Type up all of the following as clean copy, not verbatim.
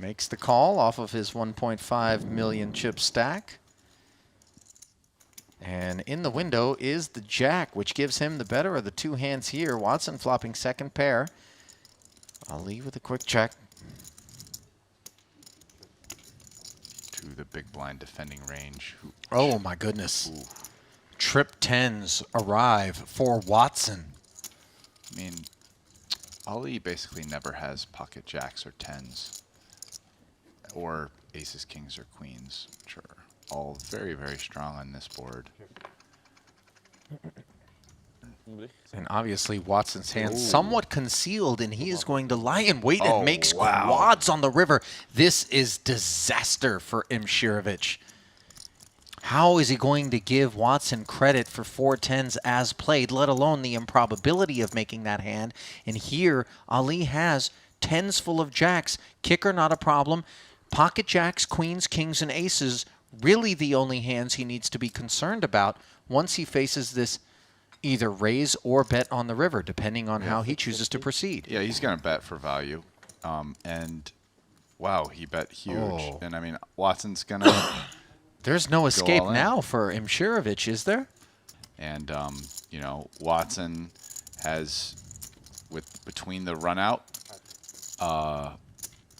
Makes the call off of his 1.5 million chip stack. And in the window is the jack, which gives him the better of the two hands here. Watson flopping second pair. Ali with a quick check. To the big blind defending range. Oh my goodness. Ooh. Trip tens arrive for Watson. I mean, Ali basically never has pocket jacks or tens, or aces, kings, or queens, which are all very, very strong on this board. And obviously Watson's hand somewhat concealed, and he is going to lie in wait and make squads on the river. This is disaster for Imshirovich. How is he going to give Watson credit for 4 tens as played, let alone the improbability of making that hand? And here, Ali has tens full of jacks. Kicker, not a problem. Pocket jacks, queens, kings, and aces, really the only hands he needs to be concerned about once he faces this either raise or bet on the river, depending on how he chooses to proceed. Yeah, he's going to bet for value. And, wow, he bet huge. Oh. And, I mean, Watson's going to... There's no escape now for Imshirovich, is there? And, you know, Watson has, between the run out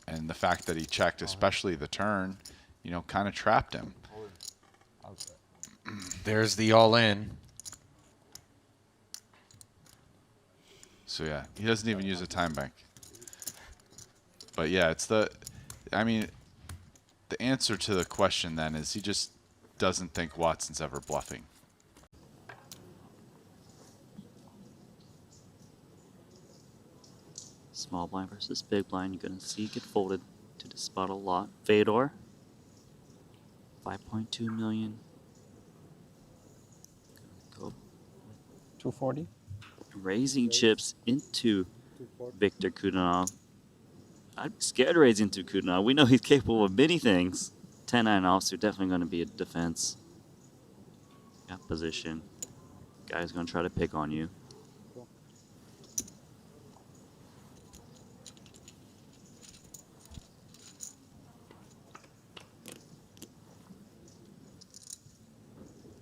and the fact that he checked, especially the turn, you know, kind of trapped him. There's the all-in. So, yeah, he doesn't even use a time bank. But, yeah, it's the, I mean, the answer to the question then is he just doesn't think Watson's ever bluffing. Small blind versus big blind. You're going to see get folded to the spot a lot. Fedor, 5.2 million. Go 240. raising chips into Viktor Kudinov. I'd be scared to raise into Kudinov. We know he's capable of many things. 10-9 offsuit, definitely going to be a defense. Got position. Guy's going to try to pick on you.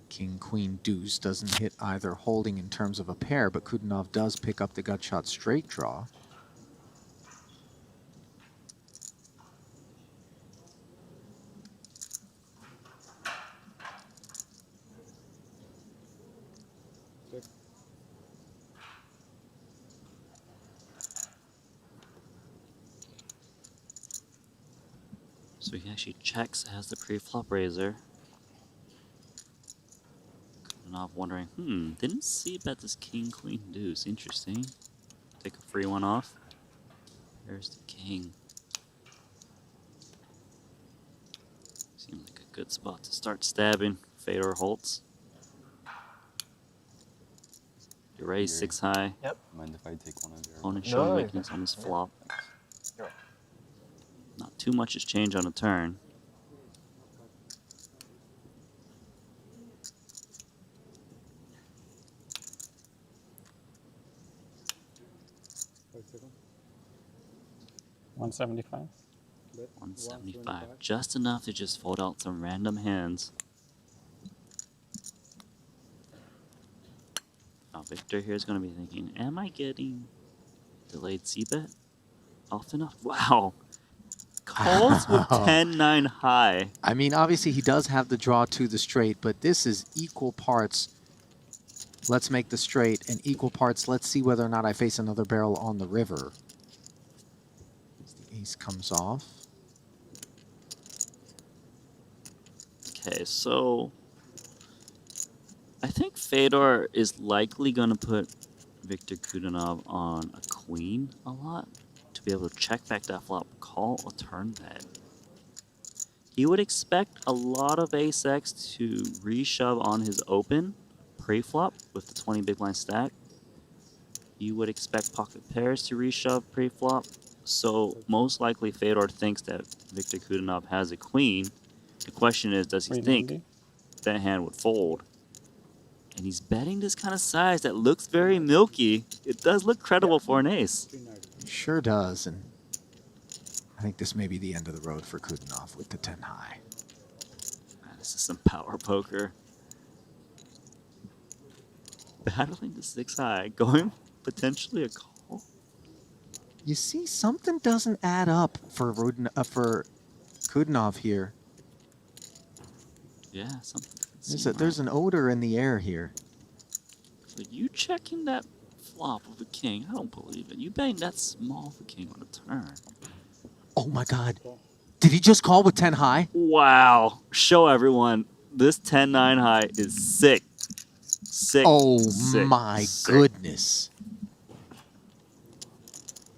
King, queen, deuce doesn't hit either holding in terms of a pair, but Kudinov does pick up the gut shot straight draw. So he actually checks as the pre-flop raiser. Kudinov wondering, didn't see bet this king, queen, deuce. Interesting. Take a free one off. There's the king. Seems like a good spot to start stabbing Fedor Holz. You raise 6 high. Yep. Mind if I take one of your... Opponent showing weakness on his flop. Not too much has changed on a turn. $175. 175. Just enough to just fold out some random hands. Now Victor here is going to be thinking, am I getting delayed c-bet often enough? Wow. Calls with 10-9 high. I mean, obviously he does have the draw to the straight, but this is equal parts. Let's make the straight, and equal parts, let's see whether or not I face another barrel on the river. The ace comes off. Okay, so I think Fedor is likely going to put Viktor Kudinov on a queen a lot to be able to check back that flop, call a turn bet. He would expect a lot of ace-x to reshove on his open pre-flop with the 20 big blind stack. You would expect pocket pairs to reshove pre-flop. So most likely Fedor thinks that Viktor Kudinov has a queen. The question is, does he think that hand would fold? And he's betting this kind of size that looks very milky. It does look credible for an ace. Sure does. And I think this may be the end of the road for Kudinov with the 10 high. Man, this is some power poker. Battling the 6 high, going potentially a call. You see, something doesn't add up for Kudinov here. Yeah, something. There's an odor in the air here. So you checking that flop of a king? I don't believe it. You betting that small of a king on a turn. Oh my God. Did he just call with 10 high? Wow. Show everyone. This 10-9 high is sick. Sick. Oh sick, my sick. goodness.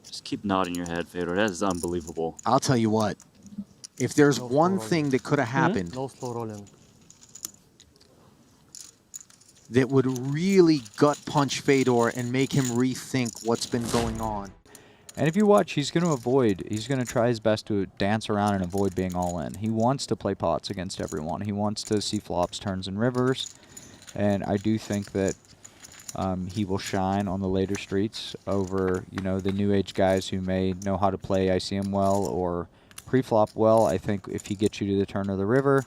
Just keep nodding your head, Fedor. That is unbelievable. I'll tell you what. If there's one thing that could have happened No slow rolling. that would really gut punch Fedor and make him rethink what's been going on. And if you watch, he's going to try his best to dance around and avoid being all in. He wants to play pots against everyone. He wants to see flops, turns, and rivers. And I do think that he will shine on the later streets over, the new age guys who may know how to play ICM well or pre-flop well. I think if he gets you to the turn of the river,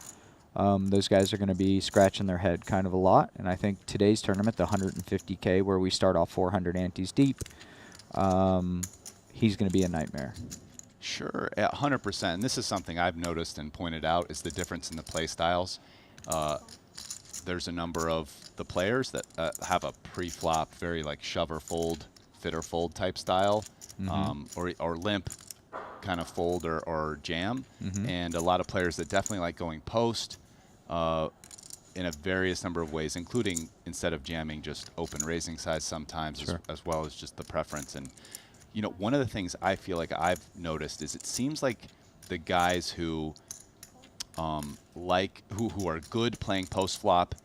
those guys are going to be scratching their head kind of a lot. And I think today's tournament, the 150K, where we start off 400 antes deep, he's going to be a nightmare. Sure, 100%. And this is something I've noticed and pointed out is the difference in the play styles. There's a number of the players that have a pre-flop, very like shove or fold, fit or fold type style, or limp kind of fold or jam. And a lot of players that definitely like going post in a various number of ways, including instead of jamming, just open raising size sometimes, as well as just the preference. And one of the things I feel like I've noticed is it seems like the guys who who are good playing post flop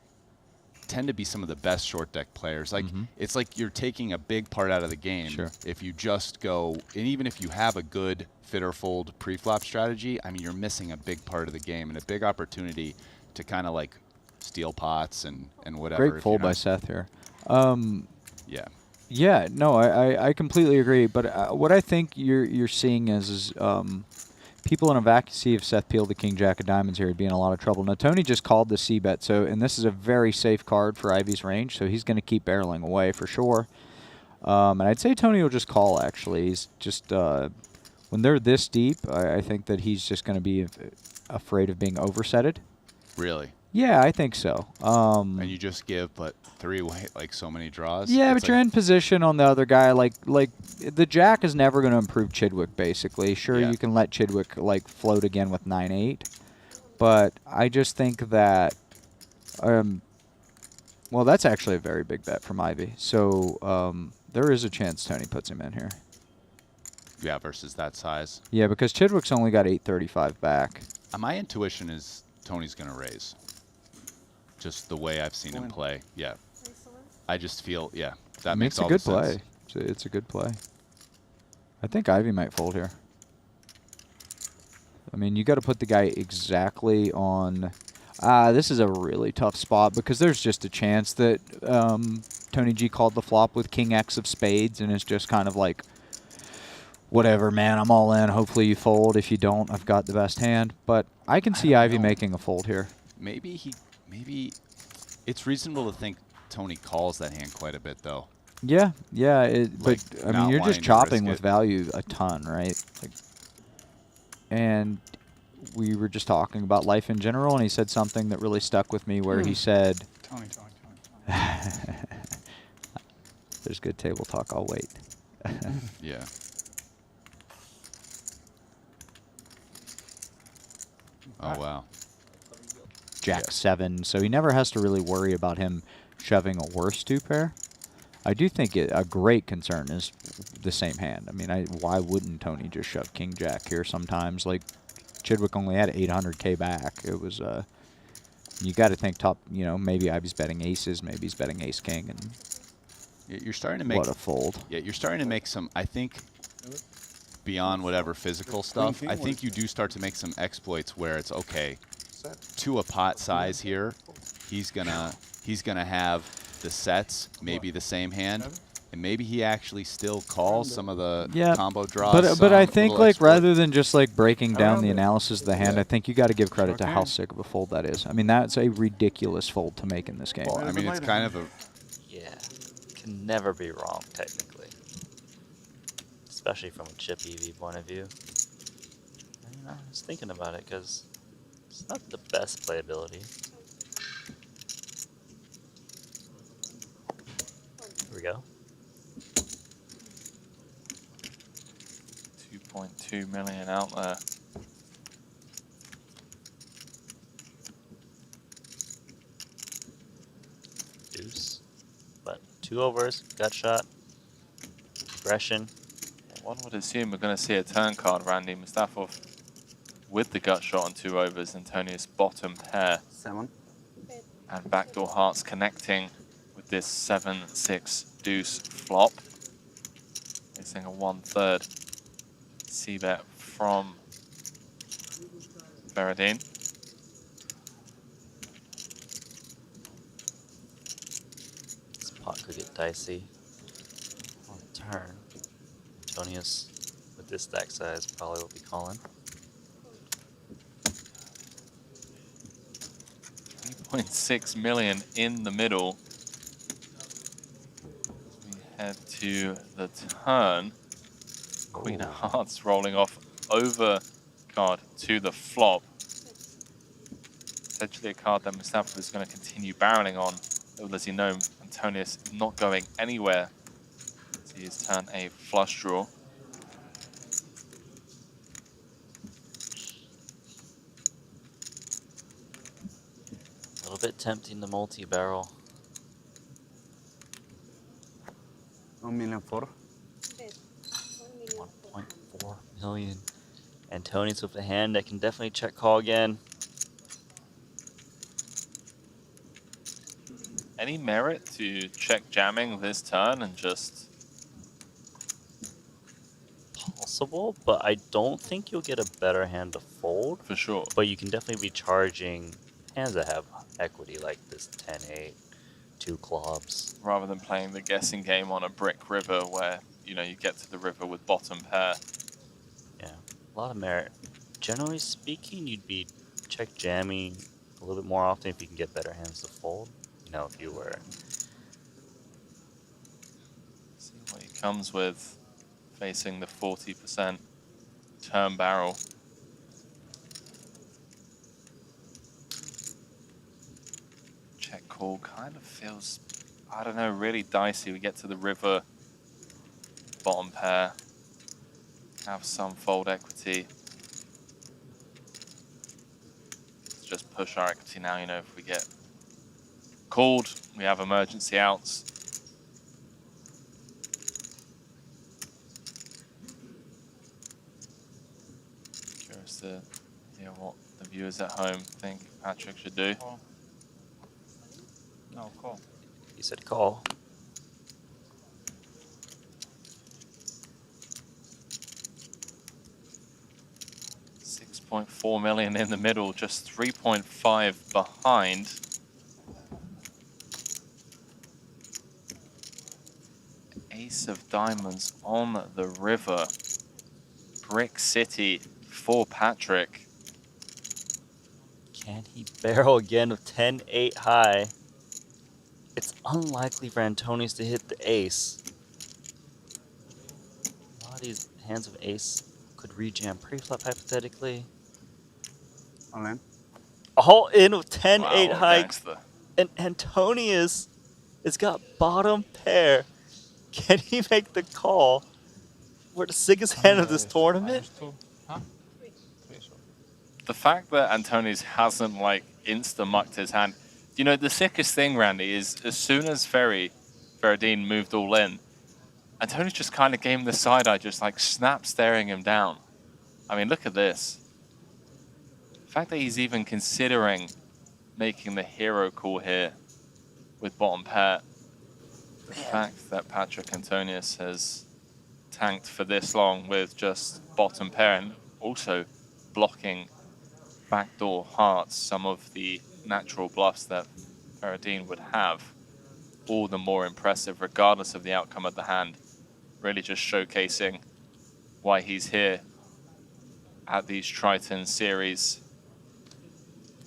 tend to be some of the best short deck players. Like it's like you're taking a big part out of the game if you just go, and even if you have a good fit or fold pre-flop strategy, I mean, you're missing a big part of the game and a big opportunity to kind of like steal pots and whatever. Great fold by Seth here. Yeah. Yeah, no, I completely agree. But what I think you're seeing is people in a vacuum see if Seth peeled the king jack of diamonds here, he'd be in a lot of trouble. Now Tony just called the c bet, and this is a very safe card for Ivey's range, so he's going to keep barreling away for sure. And I'd say Tony will just call. Actually, he's just when they're this deep, I think that he's just going to be afraid of being oversetted. Really? Yeah, I think so. And you just give, but 3 away, like so many draws. Yeah, it's but you're in position on the other guy. Like the jack is never going to improve Chidwick. Basically, sure, you can let Chidwick like float again with 9-8, but I just think that, well, that's actually a very big bet from Ivey. So there is a chance Tony puts him in here. Yeah, versus that size. Yeah, because Chidwick's only got 835 back. My intuition is Tony's going to raise. Just the way I've seen him play. Yeah. I just feel, that makes all the sense. It's a good play. It's a good play. I think Ivey might fold here. I mean, you got to put the guy exactly on. This is a really tough spot because there's just a chance that Tony G called the flop with King X of spades and it's just kind of like, whatever, man, I'm all in. Hopefully you fold. If you don't, I've got the best hand. But I can see Ivey making a fold here. Maybe it's reasonable to think Tony calls that hand quite a bit, though. Yeah, Like, but I mean, you're just chopping with value a ton, right? Like, and we were just talking about life in general, and he said something that really stuck with me, where he said, Tony. "There's good table talk. I'll wait." Yeah. Oh wow. Jack 7, so he never has to really worry about him shoving a worse 2-pair. I do think a great concern is the same hand. I mean, why wouldn't Tony just shove King Jack here sometimes? Like, Chidwick only had 800K back. It was, you got to think top, maybe Ivey's betting aces, maybe he's betting ace king, and You're starting to make... what a fold. Yeah, you're starting to make some, I think, beyond whatever physical stuff, I think you do start to make some exploits where it's, okay, to a pot size here, he's gonna have the sets, maybe the same hand, and maybe he actually still calls some of the Yeah, combo draws. but I some, think little like exploit. rather than just like breaking down the analysis of the hand, I think you got to give credit to how Okay. sick of a fold that is. I mean, that's a ridiculous fold to make in this game. Well, I mean, it's kind of a Yeah, can never be wrong technically, especially from a chip EV point of view. And, you know, I was thinking about it because it's not the best playability. Here we go. 2.2 million out there. Deuce. But 2 overs, gut shot, aggression. One would assume we're going to see a turn card, Randy. Mustafov with the gut shot on 2 overs. Antonius bottom pair. 7. And backdoor hearts connecting with this 7-6 deuce flop. Missing a 1/3 c-bet from Faradine. This pot could get dicey on the turn. Antonius, with this stack size, probably will be calling. 3.6 million in the middle. We head to the turn. Queen of Hearts rolling off over card to the flop. Essentially a card that Mustafov is going to continue barreling on. Little does he know, Antonius not going anywhere. He has turned a flush draw. A little bit tempting the multi-barrel. 1,000,004. 1.4 million. Antonius with a hand that can definitely check call again. Any merit to check jamming this turn and just... Possible, but I don't think you'll get a better hand to fold. For sure. But you can definitely be charging hands that have equity like this 10-8, 2 clubs. Rather than playing the guessing game on a brick river where, you know, you get to the river with bottom pair. Yeah, a lot of merit. Generally speaking, you'd be check jamming a little bit more often if you can get better hands to fold. You know, if you were... See what he comes with facing the 40% turn barrel. Check call kind of feels, I don't know, really dicey. We get to the river, bottom pair, have some fold equity. Let's just push our equity now, you know, if we get called, we have emergency outs. Curious to hear what the viewers at home think Patrick should do. No, call. You said call. $6.4 million in the middle, just 3.5 behind. Ace of diamonds on the river. Brick City for Patrick. Can he barrel again with 10-8 high? It's unlikely for Antonius to hit the ace. A lot of these hands of ace could rejam pre-flop hypothetically. All in. All in with 10-8 Wow, high. gangster. And Antonius has got bottom pair. Can he make the call for the sickest hand of this tournament? The fact that Antonius hasn't like insta-mucked his hand. You know, the sickest thing, Randy, is as soon as Faradine moved all in, Antonius just kind of gave him the side eye, just like snap staring him down. I mean, look at this. The fact that he's even considering making the hero call here with bottom pair. The fact that Patrick Antonius has tanked for this long with just bottom pair and also blocking backdoor hearts, some of the natural bluffs that Faradine would have. all the more impressive regardless of the outcome of the hand. Really just showcasing why he's here at these Triton series,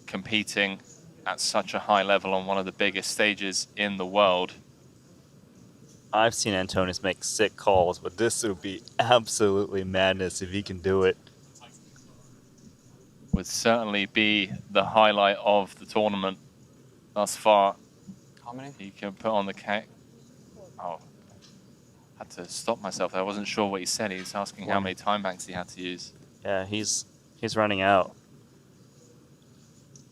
competing at such a high level on one of the biggest stages in the world. I've seen Antonius make sick calls, but this would be absolutely madness if he can do it. Would certainly be the highlight of the tournament thus far. How many? He can put on the cake. Oh, had to stop myself there. I wasn't sure what he said. He was asking how many time banks he had to use. Yeah, he's running out.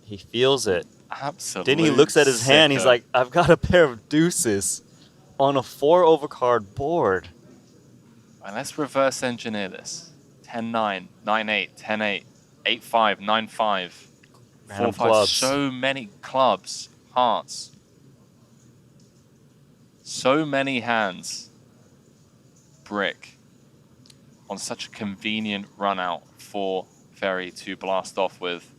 He feels it. Absolutely. Then he looks at his hand. He's sicko. like, I've got a pair of deuces on a 4 overcard board. Right, let's reverse engineer this. 10-9, 9-8, 10-8, 8-5, 9-5, Random 4-5. clubs. So many clubs, hearts. So many hands. Brick. On such a convenient run out for Ferry to blast off with.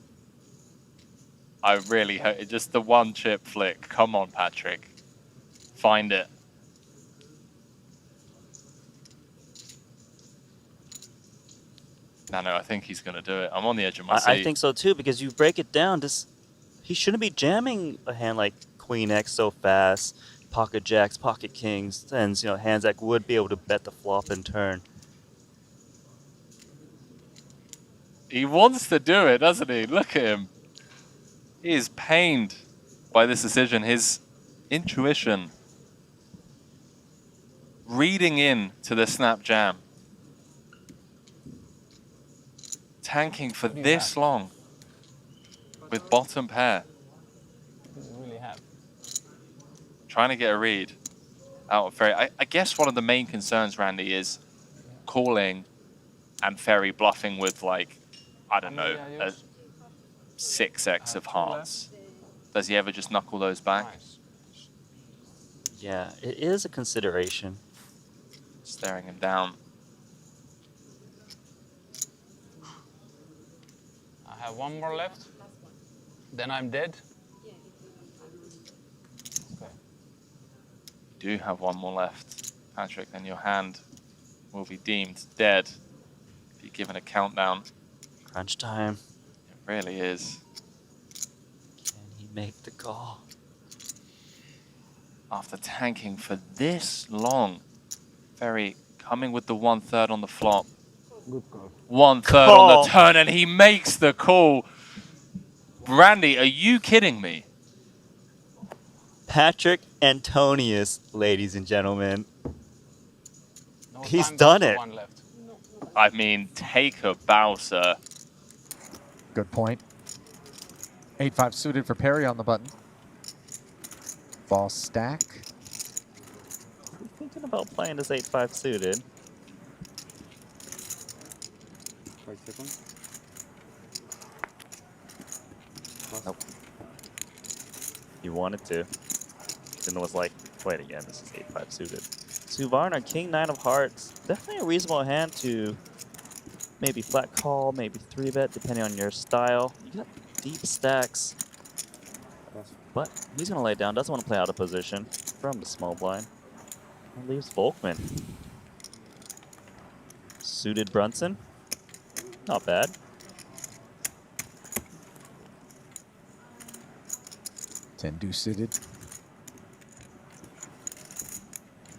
I really hope just the one chip flick. Come on, Patrick. Find it. No, I think he's going to do it. I'm on the edge of my seat. I think so too, because you break it down, he shouldn't be jamming a hand like Queen X so fast. Pocket jacks, pocket kings, tens, hands that would be able to bet the flop in turn. He wants to do it, doesn't he? Look at him. He is pained by this decision. His intuition reading in to the snap jam. Tanking for this long with bottom pair. Really have. Trying to get a read out of Ferry. I guess one of the main concerns, Randy, is calling and Ferry bluffing with, like, I don't know, a 6x of hearts. Does he ever just knuckle those back? Yeah, it is a consideration. Staring him down. I have one more left. Then I'm dead. You do have one more left, Patrick, then your hand will be deemed dead if you're given a countdown. Crunch time. It really is. Can he make the call? After tanking for this long, Ferry coming with the 1/3 on the flop. Good call. 1/3 on the turn, and he makes the call. Randy, are you kidding me? Patrick Antonius, ladies and gentlemen. No He's time, done but it. one left. I mean, take a bow, sir. Good point. 8-5 suited for Perry on the button. Ball stack. I'm thinking about playing this 8-5 suited. 5 seconds. Nope. You wanted to. Then it was like, wait again, this is 8-5 suited. Suvarna, King 9 of Hearts. Definitely a reasonable hand to maybe flat call, maybe 3-bet, depending on your style. You got deep stacks. But he's going to lay down, doesn't want to play out of position from the small blind. And leaves Volkman. Suited Brunson. Not bad. Ten-deuce suited.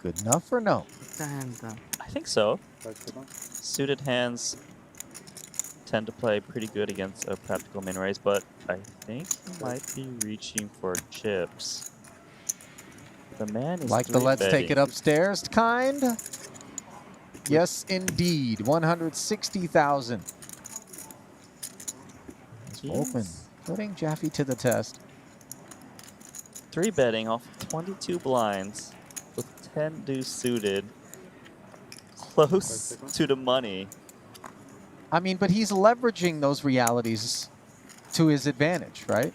Good enough or no? I think so. 5 seconds. Suited hands tend to play pretty good against a practical min raise, but I think he might be reaching for chips. The man is Like the let's take three-betting. it upstairs kind? Yes, indeed. 160,000. Volkman putting Jaffe to the test. 3-betting off 22 blinds with 10 deuce suited. Close to the money. I mean, but he's leveraging those realities to his advantage, right?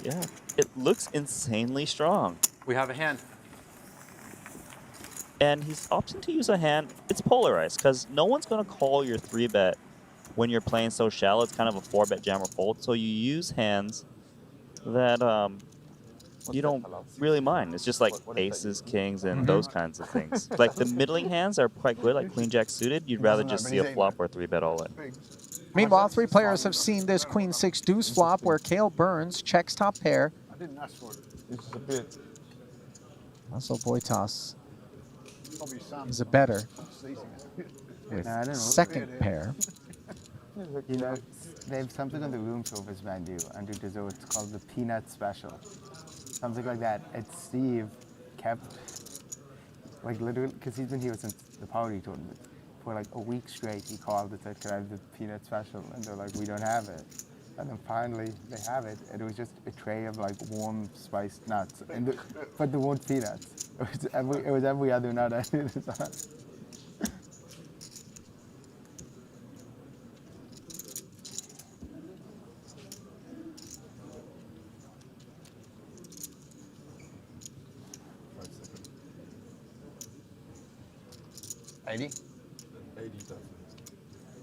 Yeah, it looks insanely strong. We have a hand. And he's opting to use a hand. It's polarized because no one's going to call your 3-bet when you're playing so shallow. It's kind of a 4-bet jam or fold. So you use hands that you don't really mind. It's just like aces, kings, and those kinds of things. Like the middling hands are quite good, like queen jack suited. You'd rather just see a flop or 3-bet all in. Meanwhile, 3 players have seen this queen 6 deuce flop where Kale Burns checks top pair. I didn't ask for it. It's just a bit. Also, Boitas Probably Sam. is a better Seizing it. with I don't know. second pair. You know, they have something on the room service menu under desserts called the Peanut Special. Something like that. And Steve kept, like literally, because he's been here since the party tournament. For like a week straight, he called and said, "Can I have the Peanut Special?" And they're like, "We don't have it." And then finally, they have it. And it was just a tray of like warm spiced nuts. But there weren't peanuts. It was every other nut under the sun.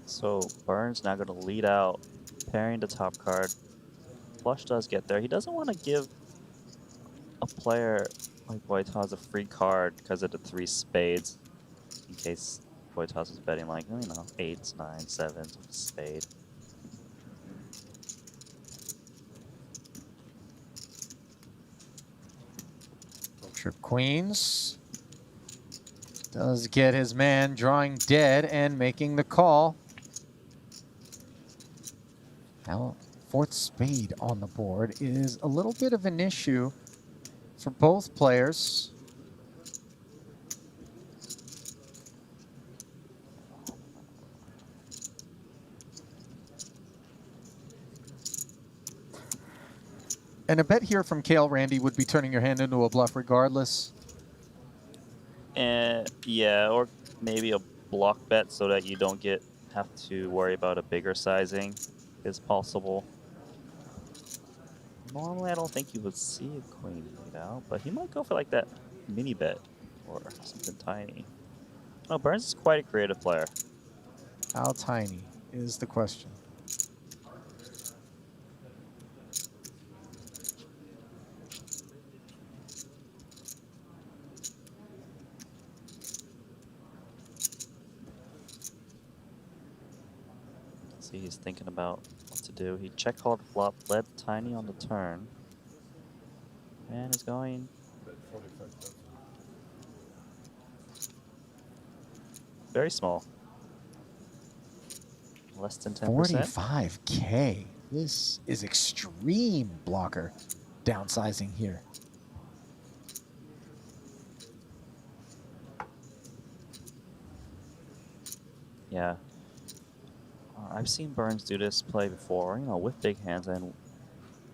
So Burns now going to lead out, pairing the top card. Flush does get there. He doesn't want to give a player like Boitas a free card because of the 3 spades, in case Boitas is betting like, you know, 8s, 9s, 7s with a spade. Trip queens. Does get his man drawing dead and making the call. Now, 4th spade on the board is a little bit of an issue for both players. And a bet here from Kale, Randy, would be turning your hand into a bluff regardless. And yeah, or maybe a block bet so that you don't have to worry about a bigger sizing is possible. Normally, I don't think you would see a queen laid out, but he might go for like that mini bet or something tiny. No, Burns is quite a creative player. How tiny is the question? See, he's thinking about what to do. He check called flop, led tiny on the turn, and is going very small. Less than 10%. 45K. This is extreme blocker downsizing here. Yeah. I've seen Burns do this play before, you know, with big hands and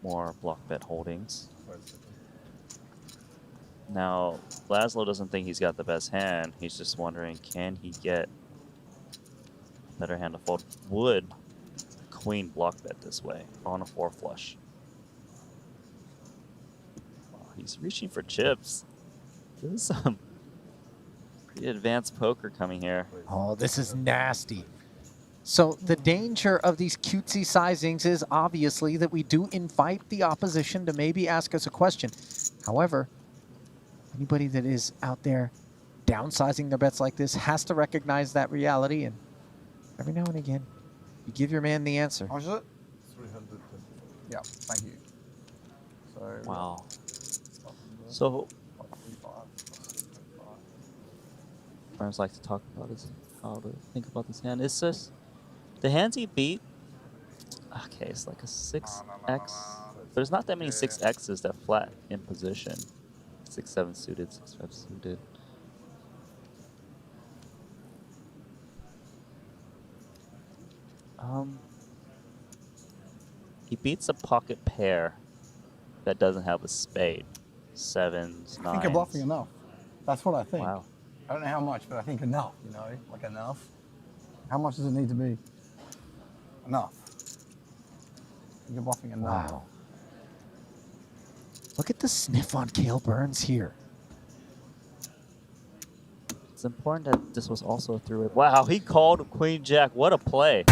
more block bet holdings. Now, Laszlo doesn't think he's got the best hand. He's just wondering, can he get a better hand to fold? Would queen block bet this way on a 4 flush? Oh, he's reaching for chips. This is some pretty advanced poker coming here. Oh, this is nasty. So the danger of these cutesy sizings is obviously that we do invite the opposition to maybe ask us a question. However, anybody that is out there downsizing their bets like this has to recognize that reality, and every now and again, you give your man the answer. How much is it? 300. Yeah, thank you. So, Wow. So Burns like to talk about how to think about this hand. It's just the hands he beat. Okay, it's like a 6x. There's not that many 6x's that flat in position. 6-7 suited, 6-5 suited. He beats a pocket pair that doesn't have a spade. 7s, 9s. I think you're bluffing enough. That's what I think. Wow. I don't know how much, but I think enough, you know, like enough. How much does it need to be? Enough. You're bluffing enough. Wow. Look at the sniff on Kale Burns here. It's important that this was also through it. Wow, he called Queen Jack. What a play.